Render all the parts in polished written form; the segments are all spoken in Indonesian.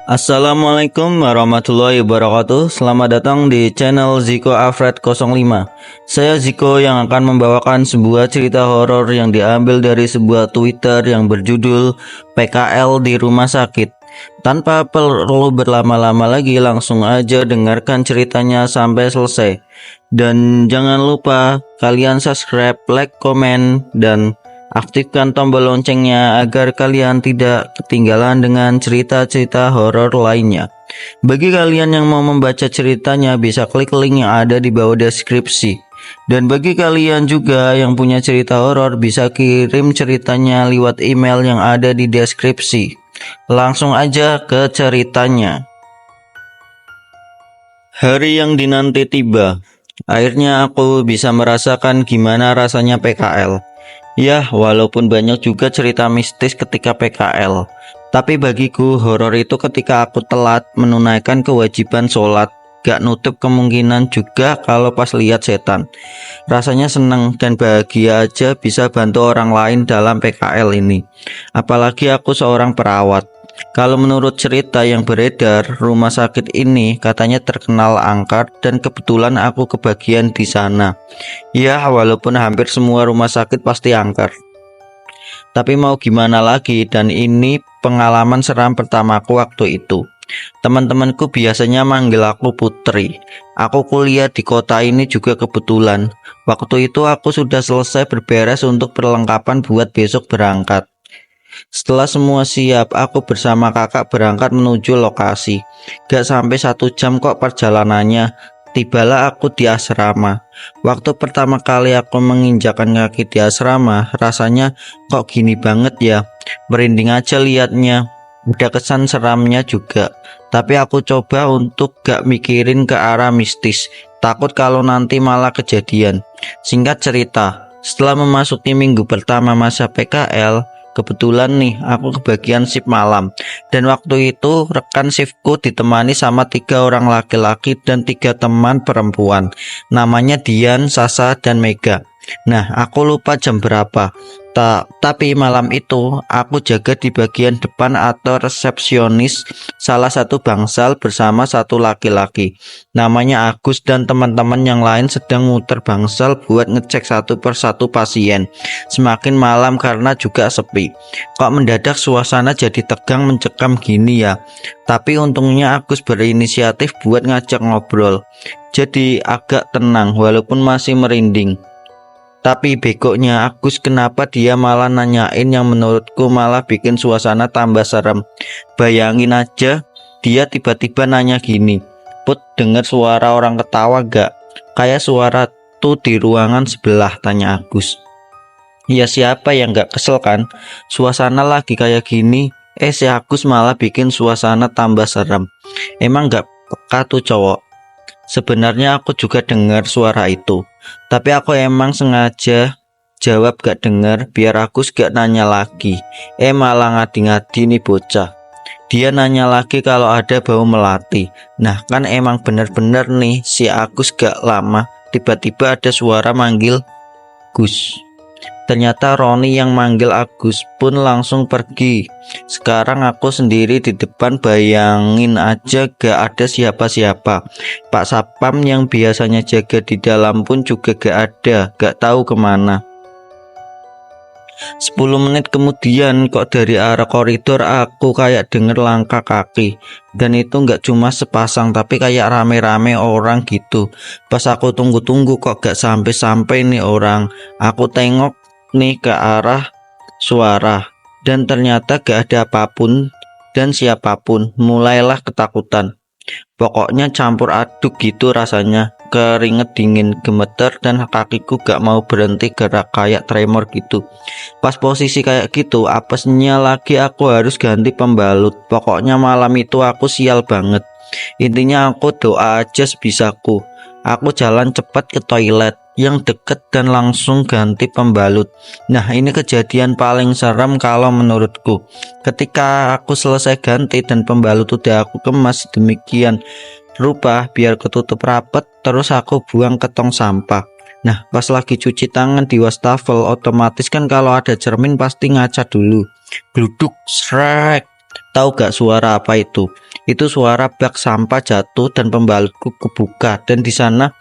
Assalamualaikum warahmatullahi wabarakatuh. Selamat datang di channel Ziko Alfred 05. Saya Ziko yang akan membawakan sebuah cerita horor yang diambil dari sebuah Twitter yang berjudul PKL di Rumah Sakit. Tanpa perlu berlama-lama lagi, langsung aja dengarkan ceritanya sampai selesai. Dan jangan lupa kalian subscribe, like, komen, dan aktifkan tombol loncengnya agar kalian tidak ketinggalan dengan cerita-cerita horor lainnya. Bagi kalian yang mau membaca ceritanya, bisa klik link yang ada di bawah deskripsi. Dan bagi kalian juga yang punya cerita horor, bisa kirim ceritanya lewat email yang ada di deskripsi. Langsung aja ke ceritanya. Hari yang dinanti tiba. Akhirnya aku bisa merasakan gimana rasanya PKL. Ya, walaupun banyak juga cerita mistis ketika PKL, tapi bagiku horor itu ketika aku telat menunaikan kewajiban sholat. Gak nutup kemungkinan juga kalau pas lihat setan. Rasanya seneng dan bahagia aja bisa bantu orang lain dalam PKL ini. Apalagi aku seorang perawat. Kalau menurut cerita yang beredar, rumah sakit ini katanya terkenal angker dan kebetulan aku kebagian di sana. Ya, walaupun hampir semua rumah sakit pasti angker. Tapi mau gimana lagi, dan ini pengalaman seram pertamaku waktu itu. Teman-temanku biasanya manggil aku Putri. Aku kuliah di kota ini juga kebetulan. Waktu itu aku sudah selesai berberes untuk perlengkapan buat besok berangkat. Setelah semua siap, aku bersama kakak berangkat menuju lokasi. Gak sampai 1 jam kok perjalanannya. Tibalah aku di asrama. Waktu pertama kali aku menginjakkan kaki di asrama, rasanya kok gini banget ya. Merinding aja liatnya. Udah kesan seramnya juga. Tapi aku coba untuk gak mikirin ke arah mistis. Takut kalau nanti malah kejadian. Singkat cerita, setelah memasuki minggu pertama masa PKL, kebetulan nih aku kebagian shift malam. Dan waktu itu rekan shiftku ditemani sama 3 orang laki-laki dan 3 teman perempuan. Namanya Dian, Sasa, dan Mega. Nah, aku lupa jam berapa. Tapi malam itu aku jaga di bagian depan atau resepsionis salah satu bangsal bersama 1 laki-laki. Namanya Agus, dan teman-teman yang lain sedang muter bangsal buat ngecek satu persatu pasien. Semakin malam karena juga sepi. Kok mendadak suasana jadi tegang mencekam gini ya. Tapi untungnya Agus berinisiatif buat ngajak ngobrol. Jadi agak tenang walaupun masih merinding. Tapi begoknya Agus, kenapa dia malah nanyain yang menurutku malah bikin suasana tambah serem. Bayangin aja, dia tiba-tiba nanya gini, "Put, denger suara orang ketawa gak? Kayak suara tuh di ruangan sebelah," tanya Agus. Ya siapa yang gak kesel kan? Suasana lagi kayak gini, si Agus malah bikin suasana tambah serem. Emang gak peka tuh cowok. Sebenarnya aku juga dengar suara itu, tapi aku emang sengaja jawab gak dengar biar Agus gak nanya lagi. Malah ngadi-ngadi nih bocah. Dia nanya lagi kalau ada bau melati. Nah kan emang bener-bener nih si Agus gak lama tiba-tiba ada suara manggil Gus. Ternyata Roni yang manggil Agus pun langsung pergi. Sekarang aku sendiri di depan, bayangin aja gak ada siapa-siapa. Pak Sapam yang biasanya jaga di dalam pun juga gak ada, gak tahu kemana. 10 menit kemudian kok dari arah koridor aku kayak denger langkah kaki. Dan itu gak cuma sepasang tapi kayak rame-rame orang gitu. Pas aku tunggu-tunggu kok gak sampai-sampai nih orang. Aku tengok nih ke arah suara dan ternyata gak ada apapun dan siapapun. Mulailah ketakutan. Pokoknya campur aduk gitu rasanya. Keringet dingin, gemeter, dan kakiku gak mau berhenti gerak kayak tremor gitu. Pas posisi kayak gitu, apesnya lagi aku harus ganti pembalut. Pokoknya malam itu aku sial banget. Intinya aku doa aja sebisaku. Aku jalan cepat ke toilet yang deket dan langsung ganti pembalut. Nah ini kejadian paling serem kalau menurutku. Ketika aku selesai ganti dan pembalut udah aku kemas demikian rupa biar ketutup rapet, terus aku buang ke tong sampah. Nah pas lagi cuci tangan di wastafel, otomatis kan kalau ada cermin pasti ngaca dulu. Gluduk, srek. Tahu gak suara apa itu? Itu suara bak sampah jatuh dan pembalutku kebuka, dan di sana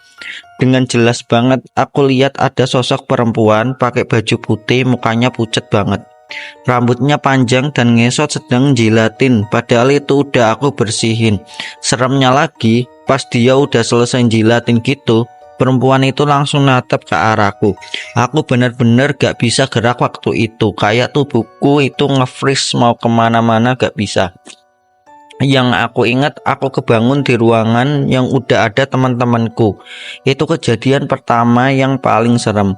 dengan jelas banget aku lihat ada sosok perempuan pakai baju putih, mukanya pucat banget. Rambutnya panjang dan ngesot sedang jilatin, padahal itu udah aku bersihin. Seremnya lagi, pas dia udah selesai jilatin gitu, perempuan itu langsung natap ke arahku. Aku bener-bener gak bisa gerak waktu itu, kayak tubuhku itu nge-freeze mau kemana-mana gak bisa. Yang aku ingat, aku kebangun di ruangan yang udah ada teman-temanku. Itu kejadian pertama yang paling serem.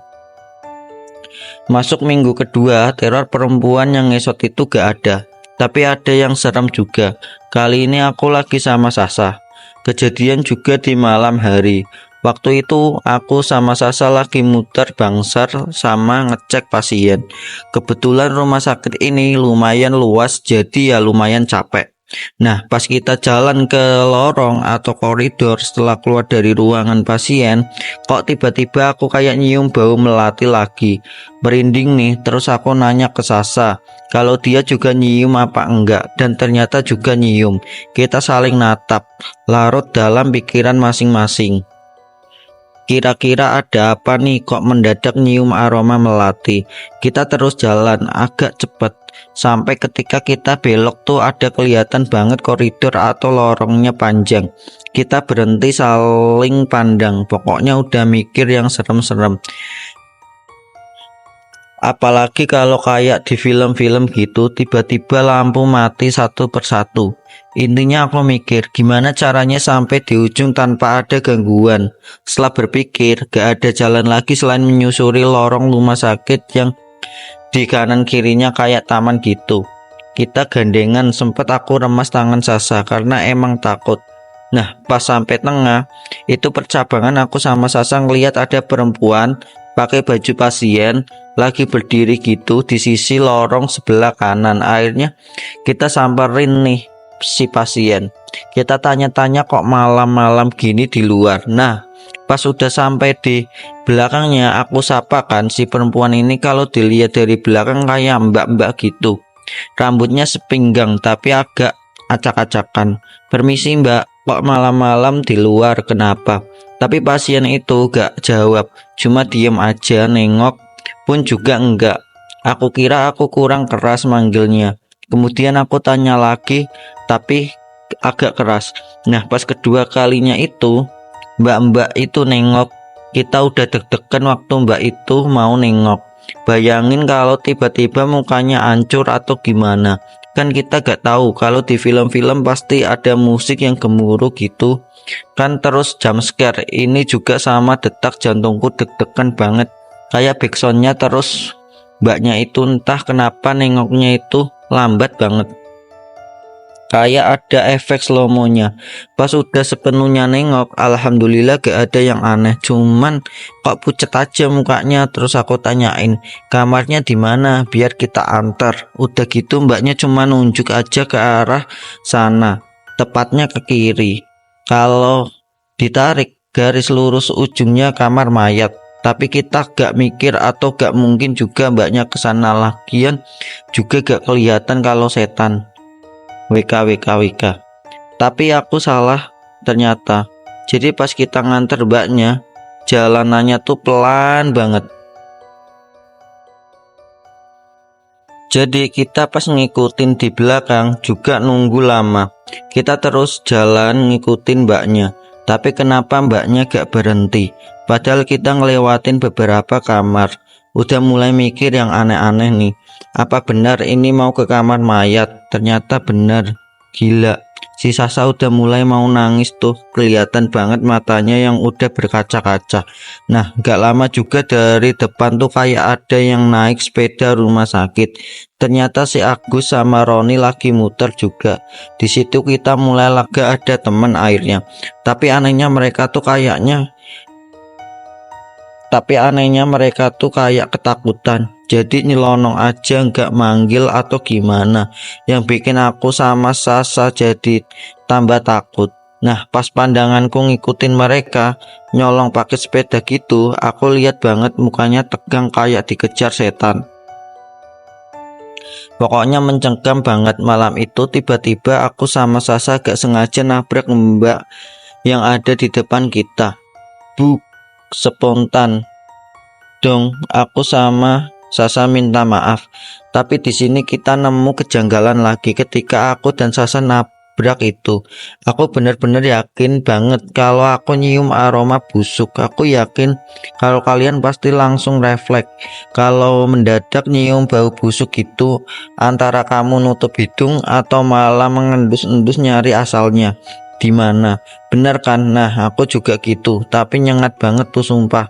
Masuk minggu kedua, teror perempuan yang ngesot itu gak ada. Tapi ada yang serem juga. Kali ini aku lagi sama Sasa. Kejadian juga di malam hari. Waktu itu aku sama Sasa lagi muter bangsar sama ngecek pasien. Kebetulan rumah sakit ini lumayan luas, jadi ya lumayan capek. Nah, pas kita jalan ke lorong atau koridor setelah keluar dari ruangan pasien, kok tiba-tiba aku kayak nyium bau melati lagi. Merinding nih, terus aku nanya ke Sasa kalau dia juga nyium apa enggak, dan ternyata juga nyium. Kita saling natap, larut dalam pikiran masing-masing. Kira-kira ada apa nih kok mendadak nyium aroma melati. Kita terus jalan agak cepat. Sampai ketika kita belok tuh ada kelihatan banget koridor atau lorongnya panjang. Kita berhenti saling pandang. Pokoknya udah mikir yang serem-serem. Apalagi kalau kayak di film-film gitu, tiba-tiba lampu mati satu persatu. Intinya aku mikir gimana caranya sampai di ujung tanpa ada gangguan. Setelah berpikir, gak ada jalan lagi selain menyusuri lorong rumah sakit yang di kanan kirinya kayak taman gitu. Kita gandengan, sempet aku remas tangan Sasa karena emang takut. Nah, pas sampai tengah, itu percabangan aku sama Sasa ngeliat ada perempuan pakai baju pasien lagi berdiri gitu di sisi lorong sebelah kanan. Akhirnya kita samperin nih si pasien. Kita tanya-tanya kok malam-malam gini di luar. Nah, pas udah sampai di belakangnya, aku sapa kan si perempuan ini. Kalau dilihat dari belakang kayak mbak-mbak gitu. Rambutnya sepinggang tapi agak acak-acakan. Permisi mbak, kok malam-malam di luar, kenapa? Tapi pasien itu gak jawab, cuma diem aja, nengok pun juga enggak. Aku kira aku kurang keras manggilnya. Kemudian aku tanya lagi, tapi agak keras. Nah, pas kedua kalinya itu, mbak-mbak itu nengok. Kita udah deg-degan waktu mbak itu mau nengok. Bayangin kalau tiba-tiba mukanya hancur atau gimana. Kan kita gak tahu, kalau di film-film pasti ada musik yang gemuruh gitu kan, terus jump scare. Ini juga sama, detak jantungku deg-degan banget kayak backsoundnya. Terus mbaknya itu entah kenapa nengoknya itu lambat banget, kayak ada efek slow-mo-nya. Pas udah sepenuhnya nengok, alhamdulillah gak ada yang aneh, cuman kok pucet aja mukanya. Terus aku tanyain kamarnya di mana biar kita antar. Udah gitu mbaknya cuma nunjuk aja ke arah sana, tepatnya ke kiri. Kalau ditarik garis lurus ujungnya kamar mayat. Tapi kita gak mikir atau gak mungkin juga mbaknya kesana, lagian juga gak kelihatan kalau setan. WK. Tapi aku salah ternyata. Jadi pas kita nganter mbaknya, jalanannya tuh pelan banget. Jadi kita pas ngikutin di belakang juga nunggu lama. Kita terus jalan ngikutin mbaknya. Tapi kenapa mbaknya gak berhenti? Padahal kita ngelewatin beberapa kamar. Udah mulai mikir yang aneh-aneh nih. Apa benar ini mau ke kamar mayat? Ternyata benar. Gila, si Sasa udah mulai mau nangis tuh. Kelihatan banget matanya yang udah berkaca-kaca. Nah, gak lama juga dari depan tuh kayak ada yang naik sepeda rumah sakit. Ternyata si Agus sama Roni lagi muter juga. Di situ kita mulai lega, ada teman airnya. Tapi anehnya mereka tuh kayak ketakutan. Jadi nyelonong aja, nggak manggil atau gimana. Yang bikin aku sama Sasa jadi tambah takut. Nah, pas pandanganku ngikutin mereka nyolong pakai sepeda gitu, aku lihat banget mukanya tegang kayak dikejar setan. Pokoknya mencengkam banget. Malam itu tiba-tiba aku sama Sasa gak sengaja nabrak mbak yang ada di depan kita. Buk, spontan dong aku sama Sasa minta maaf. Tapi di sini kita nemu kejanggalan lagi ketika aku dan Sasa nabrak itu. Aku benar-benar yakin banget kalau aku nyium aroma busuk. Aku yakin kalau kalian pasti langsung refleks. Kalau mendadak nyium bau busuk itu, antara kamu nutup hidung atau malah mengendus-endus nyari asalnya di mana. Bener kan? Nah, aku juga gitu. Tapi nyengat banget tuh sumpah.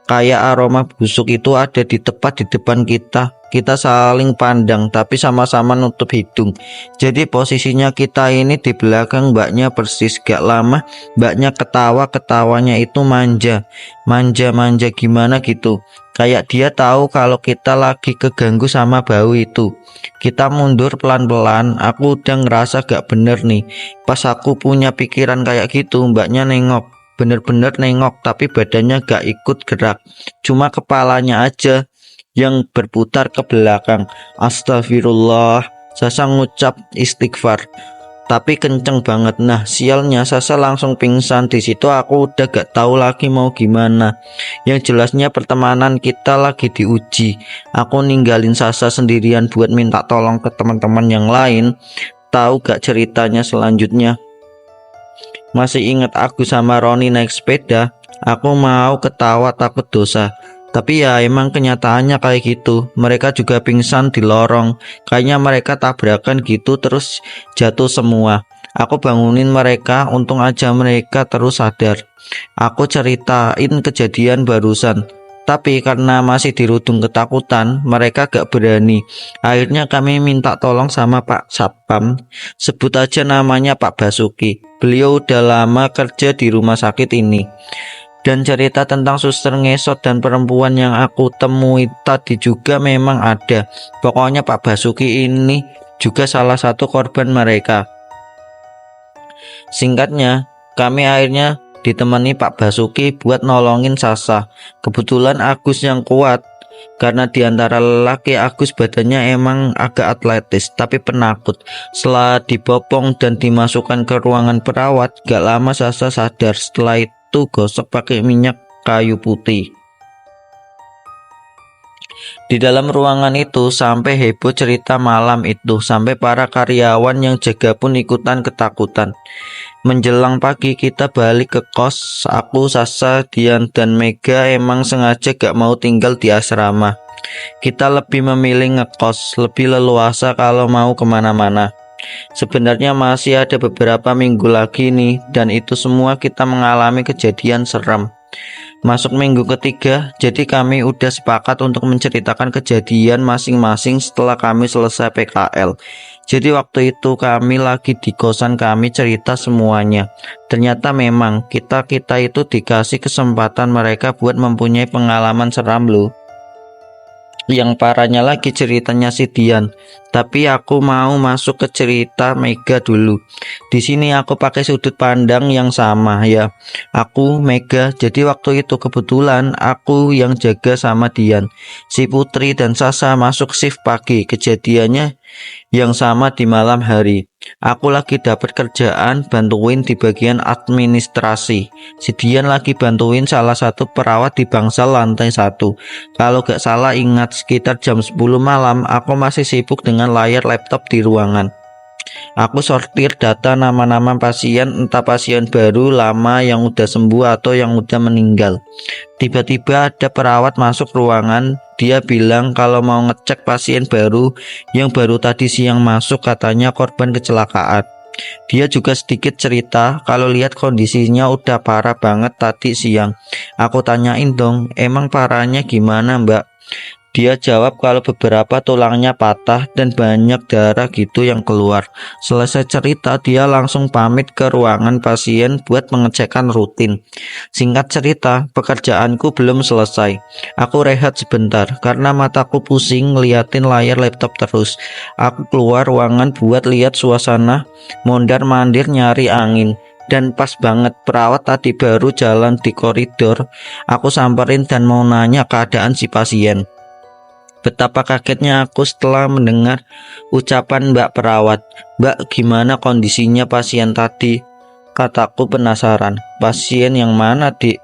Kayak aroma busuk itu ada di tepat di depan kita. Kita saling pandang tapi sama-sama nutup hidung. Jadi posisinya kita ini di belakang mbaknya persis. Gak lama mbaknya ketawa, ketawanya itu manja gimana gitu. Kayak dia tahu kalau kita lagi keganggu sama bau itu. Kita mundur pelan-pelan. Aku udah ngerasa gak bener nih. Pas aku punya pikiran kayak gitu, mbaknya nengok. Bener-bener nengok tapi badannya gak ikut gerak, cuma kepalanya aja yang berputar ke belakang. Astagfirullah, Sasa ngucap istighfar tapi kenceng banget. Nah sialnya Sasa langsung pingsan. Di situ aku udah gak tahu lagi mau gimana. Yang jelasnya pertemanan kita lagi diuji. Aku ninggalin Sasa sendirian buat minta tolong ke teman-teman yang lain. Tahu gak ceritanya selanjutnya? Masih ingat aku sama Roni naik sepeda? Aku mau ketawa takut dosa. Tapi ya emang kenyataannya kayak gitu. Mereka juga pingsan di lorong. Kayaknya mereka tabrakan gitu terus jatuh semua. Aku bangunin mereka, untung aja mereka terus sadar. Aku ceritain kejadian barusan. Tapi karena masih dirudung ketakutan, mereka gak berani. Akhirnya kami minta tolong sama Pak Satpam. Sebut aja namanya Pak Basuki. Beliau udah lama kerja di rumah sakit ini. Dan cerita tentang suster ngesot dan perempuan yang aku temui tadi juga memang ada. Pokoknya Pak Basuki ini juga salah satu korban mereka. Singkatnya, kami akhirnya ditemani Pak Basuki buat nolongin Sasa. Kebetulan Agus yang kuat. Karena diantara lelaki Agus badannya emang agak atletis tapi penakut. Setelah dibopong dan dimasukkan ke ruangan perawat, gak lama Sasa sadar. Setelah itu gosok pakai minyak kayu putih. Di dalam ruangan itu sampai heboh cerita malam itu. Sampai para karyawan yang jaga pun ikutan ketakutan. Menjelang pagi kita balik ke kos. Aku, Sasa, Dian, dan Mega emang sengaja gak mau tinggal di asrama. Kita lebih memilih ngekos, lebih leluasa kalau mau kemana-mana. Sebenarnya masih ada beberapa minggu lagi nih, dan itu semua kita mengalami kejadian serem. Masuk minggu ketiga, jadi kami udah sepakat untuk menceritakan kejadian masing-masing setelah kami selesai PKL. Jadi waktu itu kami lagi di kosan kami cerita semuanya. Ternyata memang kita itu dikasih kesempatan mereka buat mempunyai pengalaman seram loh. Yang parahnya lagi ceritanya si Dian. Tapi aku mau masuk ke cerita Mega dulu. Di sini aku pakai sudut pandang yang sama ya. Aku Mega. Jadi waktu itu kebetulan aku yang jaga sama Dian. Si Putri dan Sasa masuk shift pagi. Kejadiannya yang sama di malam hari. Aku lagi dapat kerjaan bantuin di bagian administrasi. Si Dian lagi bantuin salah satu perawat di bangsal lantai 1. Kalau gak salah ingat sekitar jam 10 malam aku masih sibuk dengan layar laptop di ruangan. Aku sortir data nama-nama pasien, entah pasien baru, lama, yang udah sembuh atau yang udah meninggal. Tiba-tiba ada perawat masuk ruangan. Dia bilang kalau mau ngecek pasien baru yang baru tadi siang masuk, katanya korban kecelakaan. Dia juga sedikit cerita kalau lihat kondisinya udah parah banget tadi siang. Aku tanyain dong, emang parahnya gimana mbak? Dia jawab kalau beberapa tulangnya patah dan banyak darah gitu yang keluar. Selesai cerita, dia langsung pamit ke ruangan pasien buat pengecekan rutin. Singkat cerita, pekerjaanku belum selesai. Aku rehat sebentar karena mataku pusing ngeliatin layar laptop terus. Aku keluar ruangan buat lihat suasana, mondar-mandir nyari angin. Dan pas banget perawat tadi baru jalan di koridor. Aku samperin dan mau nanya keadaan si pasien. Betapa kagetnya aku setelah mendengar ucapan Mbak perawat. "Mbak, gimana kondisinya pasien tadi?" Kataku penasaran. "Pasien yang mana, Dik?"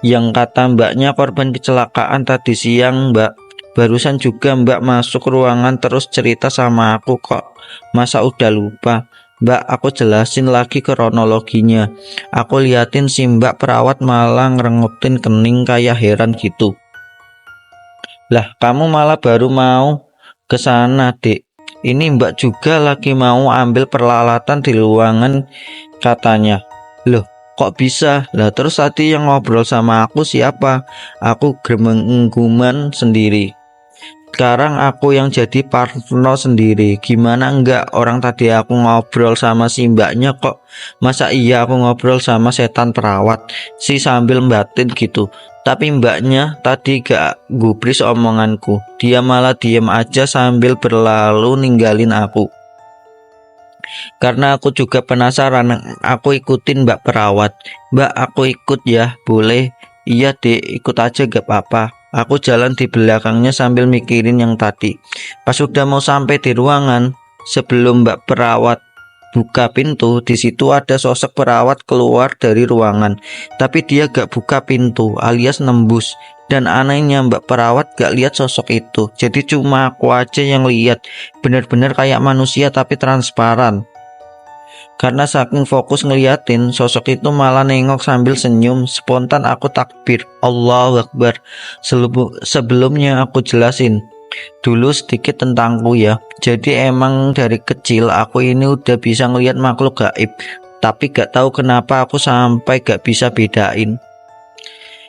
"Yang kata mbaknya korban kecelakaan tadi siang, Mbak. Barusan juga Mbak masuk ruangan terus cerita sama aku kok. Masa udah lupa?" "Mbak, aku jelasin lagi kronologinya. Aku liatin si Mbak perawat malah ngerengutin kening kayak heran gitu." "Lah, kamu malah baru mau ke sana, Dek. Ini Mbak juga lagi mau ambil peralatan di ruangan," katanya. "Loh, kok bisa? Lah terus tadi yang ngobrol sama aku siapa?" Aku gremengguman sendiri. Sekarang aku yang jadi parno sendiri. Gimana enggak, orang tadi aku ngobrol sama si mbaknya kok. "Masa iya aku ngobrol sama setan perawat sih?" Sambil batin gitu. Tapi mbaknya tadi gak gubris omonganku. Dia malah diem aja sambil berlalu ninggalin aku. Karena aku juga penasaran, aku ikutin Mbak perawat. "Mbak, aku ikut ya, boleh?" "Iya Dek, ikut aja gak apa-apa." Aku jalan di belakangnya sambil mikirin yang tadi. Pas udah mau sampai di ruangan, sebelum Mbak perawat buka pintu, di situ ada sosok perawat keluar dari ruangan. Tapi dia gak buka pintu, alias nembus. Dan anehnya Mbak perawat gak lihat sosok itu. Jadi cuma aku aja yang lihat. Bener-bener kayak manusia tapi transparan. Karena saking fokus ngeliatin, sosok itu malah nengok sambil senyum. Spontan aku takbir, Allahu Akbar. Sebelumnya aku jelasin dulu sedikit tentangku ya. Jadi emang dari kecil aku ini udah bisa ngelihat makhluk gaib. Tapi gak tahu kenapa aku sampai gak bisa bedain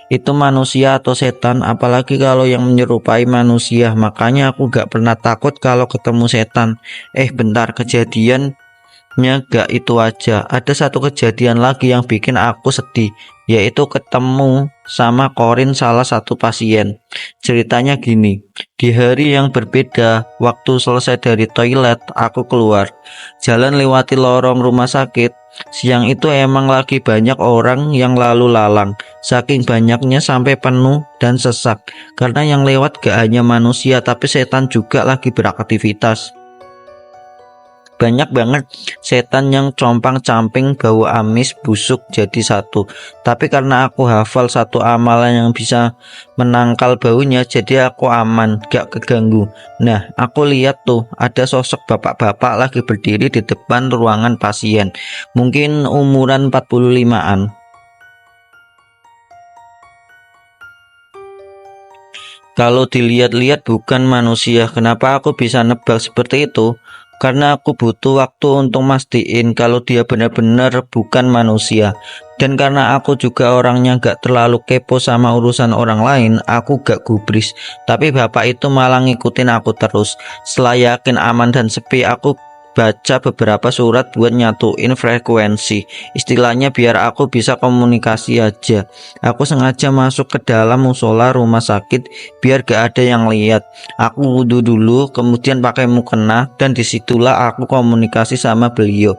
itu manusia atau setan, apalagi kalau yang menyerupai manusia. Makanya aku gak pernah takut kalau ketemu setan. Bentar, kejadiannya gak itu aja. Ada satu kejadian lagi yang bikin aku sedih, yaitu ketemu sama Korin, salah satu pasien. Ceritanya gini, di hari yang berbeda, waktu selesai dari toilet, aku keluar jalan lewati lorong rumah sakit. Siang itu emang lagi banyak orang yang lalu lalang. Saking banyaknya sampai penuh dan sesak. Karena yang lewat gak hanya manusia, tapi setan juga lagi beraktivitas. Banyak banget setan yang compang-camping, bau amis busuk jadi satu. Tapi karena aku hafal satu amalan yang bisa menangkal baunya, jadi aku aman, gak keganggu. Nah, aku lihat tuh ada sosok bapak-bapak lagi berdiri di depan ruangan pasien. Mungkin umuran 45-an. Kalau dilihat-lihat bukan manusia. Kenapa aku bisa nebak seperti itu? Karena aku butuh waktu untuk mastiin kalau dia benar-benar bukan manusia. Dan karena aku juga orangnya gak terlalu kepo sama urusan orang lain, aku gak gubris. Tapi bapak itu malah ngikutin aku terus. Setelah yakin aman dan sepi, aku baca beberapa surat buat nyatuin frekuensi. Istilahnya biar aku bisa komunikasi aja. Aku sengaja masuk ke dalam musola rumah sakit biar gak ada yang lihat. Aku wudhu dulu, kemudian pakai mukena, dan disitulah aku komunikasi sama beliau.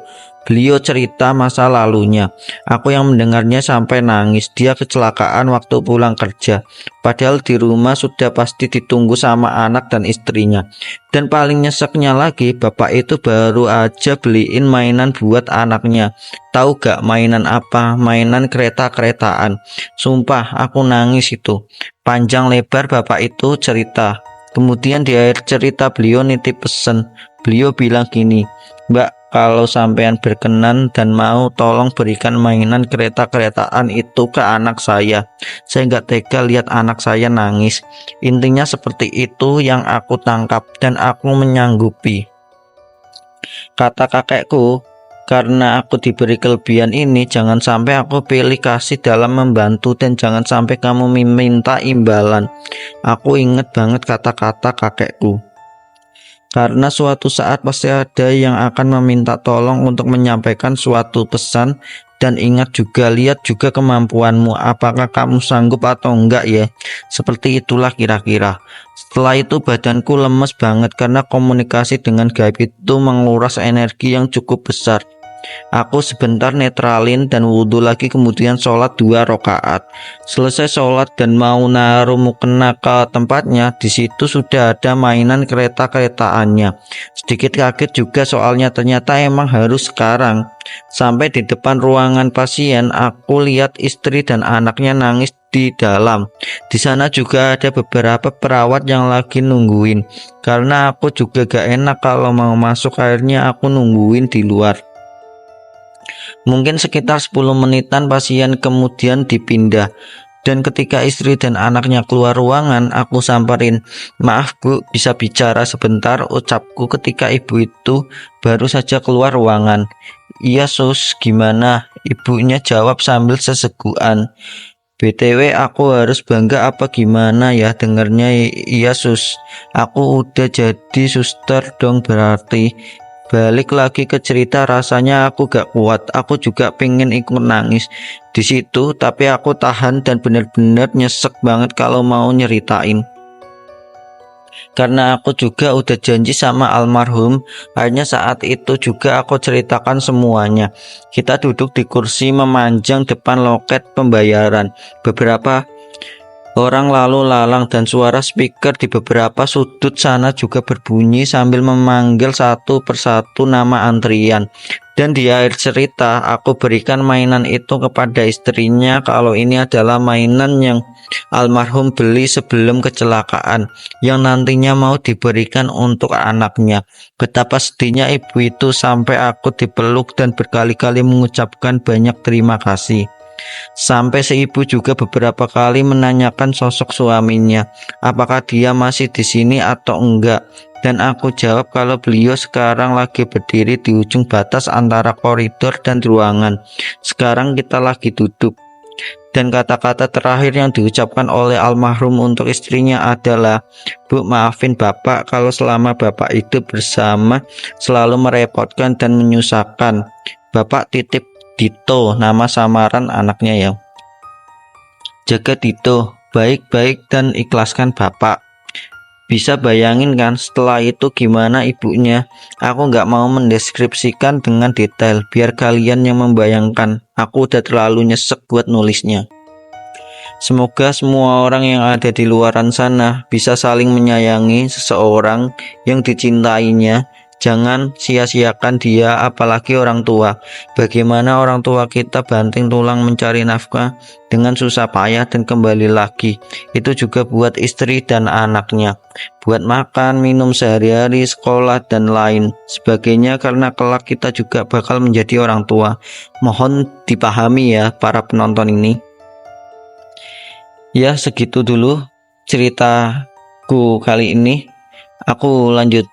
Beliau cerita masa lalunya. Aku yang mendengarnya sampai nangis. Dia kecelakaan waktu pulang kerja. Padahal di rumah sudah pasti ditunggu sama anak dan istrinya. Dan paling nyeseknya lagi, bapak itu baru aja beliin mainan buat anaknya. Tahu gak mainan apa? Mainan kereta-keretaan. Sumpah aku nangis itu. Panjang lebar bapak itu cerita. Kemudian di akhir cerita beliau nitip pesan. Beliau bilang gini, "Mbak, kalau sampean berkenan dan mau, tolong berikan mainan kereta-keretaan itu ke anak saya. Saya nggak tega lihat anak saya nangis." Intinya seperti itu yang aku tangkap dan aku menyanggupi. Kata kakekku, karena aku diberi kelebihan ini, jangan sampai aku pilih kasih dalam membantu dan jangan sampai kamu meminta imbalan. Aku inget banget kata-kata kakekku. Karena suatu saat pasti ada yang akan meminta tolong untuk menyampaikan suatu pesan. Dan ingat juga, lihat juga kemampuanmu, apakah kamu sanggup atau enggak ya. Seperti itulah kira-kira. Setelah itu badanku lemes banget karena komunikasi dengan gaib itu menguras energi yang cukup besar. Aku sebentar netralin dan wudhu lagi, kemudian sholat 2 rakaat. Selesai sholat dan mau naruh mukena ke tempatnya, di situ sudah ada mainan kereta-keretaannya. Sedikit kaget juga soalnya ternyata emang harus sekarang. Sampai di depan ruangan pasien, aku lihat istri dan anaknya nangis di dalam. Di sana juga ada beberapa perawat yang lagi nungguin. Karena aku juga gak enak kalau mau masuk, akhirnya aku nungguin di luar. Mungkin sekitar 10 menitan pasien kemudian dipindah. Dan ketika istri dan anaknya keluar ruangan, aku samperin. "Maaf Bu, bisa bicara sebentar?" ucapku ketika ibu itu baru saja keluar ruangan. "Iya Sus, gimana?" ibunya jawab sambil sesegukan. "BTW aku harus bangga apa gimana ya dengernya?" "Iya Sus, aku udah jadi suster dong berarti." Balik lagi ke cerita, rasanya aku gak kuat. Aku juga pengen ikut nangis di situ, tapi aku tahan dan bener-bener nyesek banget kalau mau nyeritain. Karena aku juga udah janji sama almarhum, akhirnya saat itu juga aku ceritakan semuanya. Kita duduk di kursi memanjang depan loket pembayaran. Beberapa orang lalu lalang dan suara speaker di beberapa sudut sana juga berbunyi sambil memanggil satu persatu nama antrian. Dan di akhir cerita, aku berikan mainan itu kepada istrinya kalau ini adalah mainan yang almarhum beli sebelum kecelakaan, yang nantinya mau diberikan untuk anaknya. Betapa sedihnya ibu itu sampai aku dipeluk dan berkali-kali mengucapkan banyak terima kasih. Sampai seibu juga beberapa kali menanyakan sosok suaminya, apakah dia masih di sini atau enggak. Dan aku jawab kalau beliau sekarang lagi berdiri di ujung batas antara koridor dan ruangan. Sekarang kita lagi duduk. Dan kata-kata terakhir yang diucapkan oleh almarhum untuk istrinya adalah, "Bu, maafin Bapak kalau selama Bapak itu bersama selalu merepotkan dan menyusahkan. Bapak titip Dito," nama samaran anaknya ya. "Jaga Dito, baik-baik dan ikhlaskan Bapak." Bisa bayangin kan setelah itu gimana ibunya? Aku nggak mau mendeskripsikan dengan detail, biar kalian yang membayangkan. Aku udah terlalu nyesek buat nulisnya. Semoga semua orang yang ada di luaran sana bisa saling menyayangi seseorang yang dicintainya. Jangan sia-siakan dia, apalagi orang tua. Bagaimana orang tua kita banting tulang mencari nafkah dengan susah payah dan kembali lagi. Itu juga buat istri dan anaknya. Buat makan, minum sehari-hari, sekolah, dan lain sebagainya, karena kelak kita juga bakal menjadi orang tua. Mohon dipahami ya para penonton ini. Ya, segitu dulu ceritaku kali ini. Aku lanjut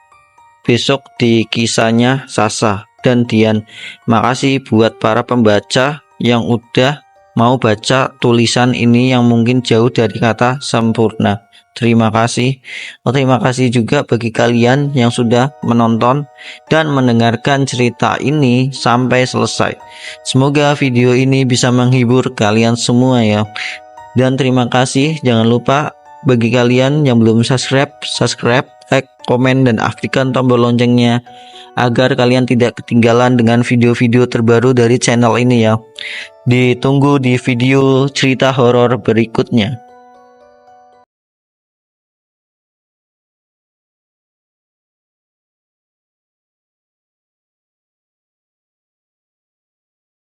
besok di kisahnya Sasa dan Dian. Makasih buat para pembaca yang udah mau baca tulisan ini yang mungkin jauh dari kata sempurna. Terima kasih. Terima kasih juga bagi kalian yang sudah menonton dan mendengarkan cerita ini sampai selesai. Semoga video ini bisa menghibur kalian semua ya. Dan terima kasih, jangan lupa bagi kalian yang belum subscribe, like, komen, dan aktifkan tombol loncengnya agar kalian tidak ketinggalan dengan video-video terbaru dari channel ini ya. Ditunggu di video cerita horor berikutnya.